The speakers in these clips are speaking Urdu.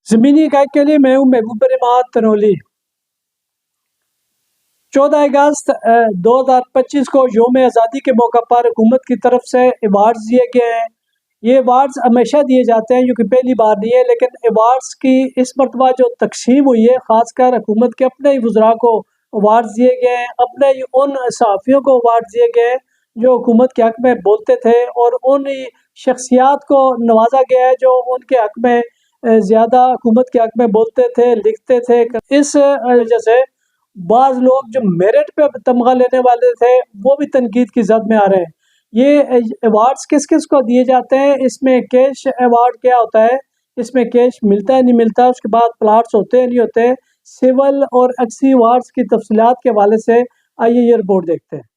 زمینی حقائق کے لیے میں ہوں محبوب نعمت تنولی۔ 14 اگست 2025 کو یوم آزادی کے موقع پر حکومت کی طرف سے ایوارڈز دیے گئے ہیں۔ یہ ایوارڈز ہمیشہ دیے جاتے ہیں، جو کہ پہلی بار نہیں ہے، لیکن ایوارڈز کی اس مرتبہ جو تقسیم ہوئی ہے، خاص کر حکومت کے اپنے ہی وزراء کو ایوارڈز دیے گئے ہیں، اپنے ہی ان صحافیوں کو ایوارڈز دیے گئے ہیں جو حکومت کے حق میں بولتے تھے، اور ان شخصیات کو نوازا گیا ہے جو ان کے حق میں زیادہ حکومت کے حق میں بولتے تھے، لکھتے تھے۔ اس وجہ سے بعض لوگ جو میرٹ پہ تمغہ لینے والے تھے وہ بھی تنقید کی زد میں آ رہے ہیں۔ یہ ایوارڈز کس کس کو دیے جاتے ہیں؟ اس میں کیش ایوارڈ کیا ہوتا ہے، اس میں کیش ملتا ہے نہیں ملتا، اس کے بعد پلاٹس ہوتے ہیں نہیں ہوتے، سول اور ایکسی ایوارڈز کی تفصیلات کے حوالے سے آئیے یہ رپورٹ دیکھتے ہیں۔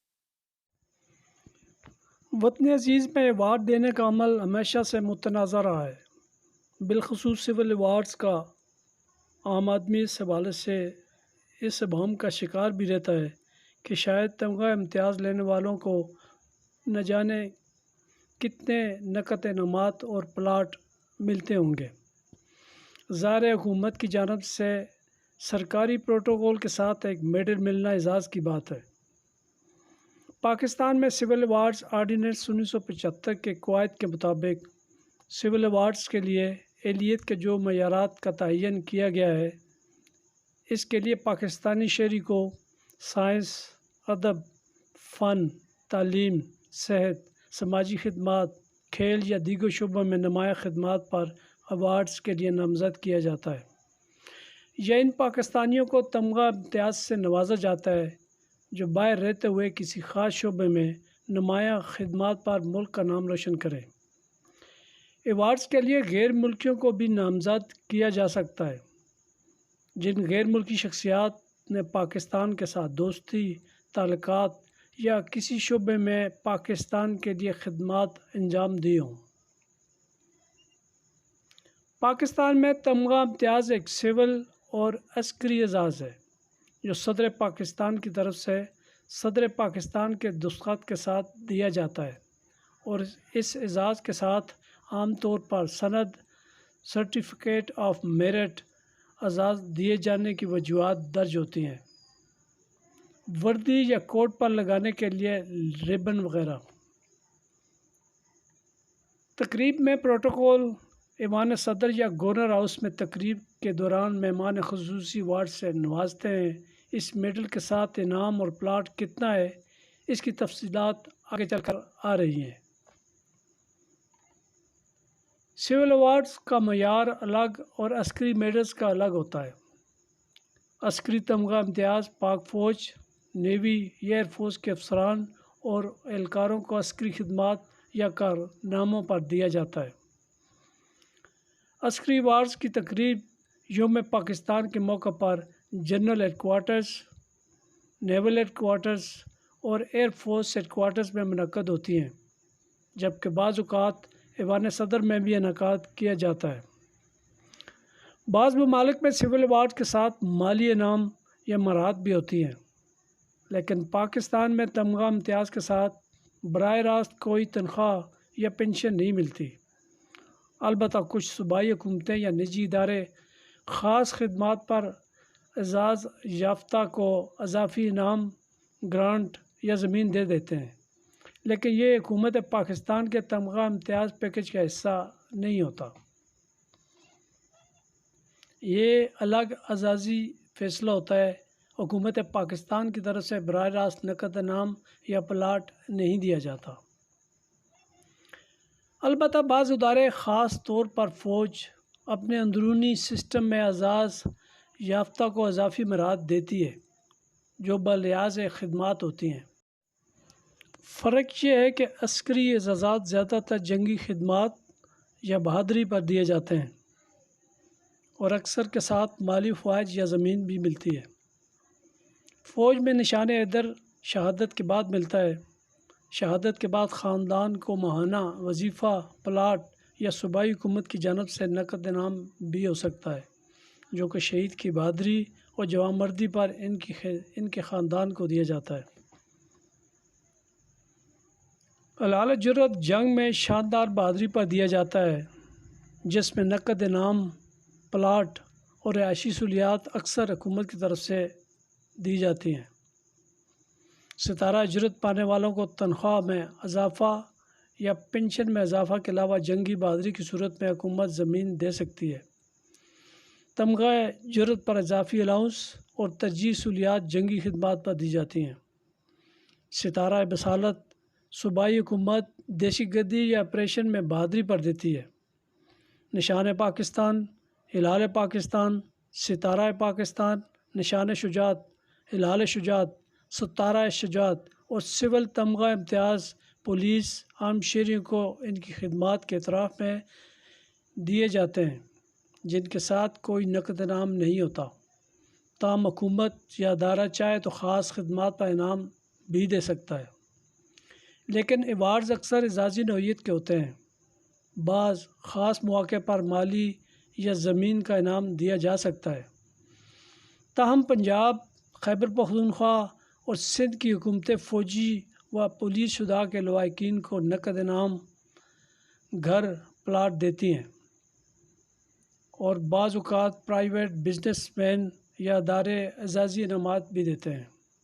وطن عزیز میں ایوارڈ دینے کا عمل ہمیشہ سے متنازع رہا ہے، بالخصوص سول ایوارڈز کا۔ عام آدمی اس حوالے سے اس ابہام کا شکار بھی رہتا ہے کہ شاید تمغہ امتیاز لینے والوں کو نہ جانے کتنے نقد انعامات اور پلاٹ ملتے ہوں گے۔ ظاہر ہے حکومت کی جانب سے سرکاری پروٹوکول کے ساتھ ایک میڈل ملنا اعزاز کی بات ہے۔ پاکستان میں سول ایوارڈز آرڈیننس 1975 کے قواعد کے مطابق سول ایوارڈز کے لیے اہلیت کے جو معیارات کا تعین کیا گیا ہے، اس کے لیے پاکستانی شہری کو سائنس، ادب، فن، تعلیم، صحت، سماجی خدمات، کھیل یا دیگر شعبوں میں نمایاں خدمات پر ایوارڈز کے لیے نامزد کیا جاتا ہے، یا ان پاکستانیوں کو تمغہ امتیاز سے نوازا جاتا ہے جو باہر رہتے ہوئے کسی خاص شعبے میں نمایاں خدمات پر ملک کا نام روشن کریں۔ ایوارڈز کے لیے غیر ملکیوں کو بھی نامزد کیا جا سکتا ہے، جن غیر ملکی شخصیات نے پاکستان کے ساتھ دوستی تعلقات یا کسی شعبے میں پاکستان کے لیے خدمات انجام دی ہوں۔ پاکستان میں تمغہ امتیاز ایک سول اور عسکری اعزاز ہے جو صدر پاکستان کی طرف سے صدر پاکستان کے دستخط کے ساتھ دیا جاتا ہے، اور اس اعزاز کے ساتھ عام طور پر سند، سرٹیفکیٹ آف میرٹ، اعزاز دیے جانے کی وجوہات درج ہوتی ہیں، وردی یا کوٹ پر لگانے کے لیے ربن وغیرہ۔ تقریب میں پروٹوکول ایوان صدر یا گورنر ہاؤس میں تقریب کے دوران مہمان خصوصی ایوارڈ سے نوازتے ہیں۔ اس میڈل کے ساتھ انعام اور پلاٹ کتنا ہے، اس کی تفصیلات آگے چل کر آ رہی ہیں۔ سول ایوارڈز کا معیار الگ اور عسکری میڈلز کا الگ ہوتا ہے۔ عسکری تمغہ امتیاز پاک فوج، نیوی یا ایئر فورس کے افسران اور اہلکاروں کو عسکری خدمات یا کارناموں پر دیا جاتا ہے۔ عسکری ایوارڈز کی تقریب یوم پاکستان کے موقع پر جنرل ہیڈ کوارٹرز، نیول ہیڈ کوارٹرز اور ایئر فورس ہیڈ کوارٹرز میں منعقد ہوتی ہیں، جبکہ بعض اوقات ایوان صدر میں بھی انعقاد کیا جاتا ہے۔ بعض ممالک میں سول ایوارڈ کے ساتھ مالی انعام یا مہارت بھی ہوتی ہیں، لیکن پاکستان میں تمغہ امتیاز کے ساتھ براہ راست کوئی تنخواہ یا پنشن نہیں ملتی۔ البتہ کچھ صوبائی حکومتیں یا نجی ادارے خاص خدمات پر اعزاز یافتہ کو اضافی انعام، گرانٹ یا زمین دے دیتے ہیں، لیکن یہ حکومت پاکستان کے تمغہ امتیاز پیکج کا حصہ نہیں ہوتا۔ یہ الگ اعزازی فیصلہ ہوتا ہے۔ حکومت پاکستان کی طرف سے براہ راست نقد انعام یا پلاٹ نہیں دیا جاتا۔ البتہ بعض ادارے، خاص طور پر فوج، اپنے اندرونی سسٹم میں اعزاز یافتہ کو اضافی مہارت دیتی ہے جو بلحاظ خدمات ہوتی ہیں۔ فرق یہ ہے کہ عسکری اعزازات زیادہ تر جنگی خدمات یا بہادری پر دیے جاتے ہیں، اور اکثر کے ساتھ مالی فوائد یا زمین بھی ملتی ہے۔ فوج میں نشان حیدر شہادت کے بعد ملتا ہے۔ شہادت کے بعد خاندان کو ماہانہ وظیفہ، پلاٹ یا صوبائی حکومت کی جانب سے نقد انعام بھی ہو سکتا ہے، جو کہ شہید کی بہادری اور جوانمردی پر ان کے خاندان کو دیا جاتا ہے۔ العلِ جرأت جنگ میں شاندار بہادری پر دیا جاتا ہے، جس میں نقد انعام، پلاٹ اور رہائشی سہولیات اکثر حکومت کی طرف سے دی جاتی ہیں۔ ستارہ اجرت پانے والوں کو تنخواہ میں اضافہ یا پنشن میں اضافہ کے علاوہ جنگی بہادری کی صورت میں حکومت زمین دے سکتی ہے۔ تمغہ اجرت پر اضافی الاؤنس اور ترجیحی سہولیات جنگی خدمات پر دی جاتی ہیں۔ ستارہ بصالت صوبائی حکومت دہشت گردی یا آپریشن میں بہادری پر دیتی ہے۔ نشان پاکستان، ہلال پاکستان، ستارہ پاکستان، نشان شجاعت، ہلال شجاعت، ستارہ شجاعت اور سول تمغہ امتیاز پولیس عام شہریوں کو ان کی خدمات کے اعتراف میں دیے جاتے ہیں جن کے ساتھ کوئی نقد انعام نہیں ہوتا، تاہم حکومت یا ادارہ چاہے تو خاص خدمات پر انعام بھی دے سکتا ہے، لیکن ایوارڈز اکثر اعزازی نوعیت کے ہوتے ہیں۔ بعض خاص مواقع پر مالی یا زمین کا انعام دیا جا سکتا ہے، تاہم پنجاب، خیبر پختونخوا اور سندھ کی حکومتیں فوجی و پولیس شدہ کے لواحقین کو نقد انعام، گھر، پلاٹ دیتی ہیں، اور بعض اوقات پرائیویٹ بزنس مین یا ادارے اعزازی انعامات بھی دیتے ہیں۔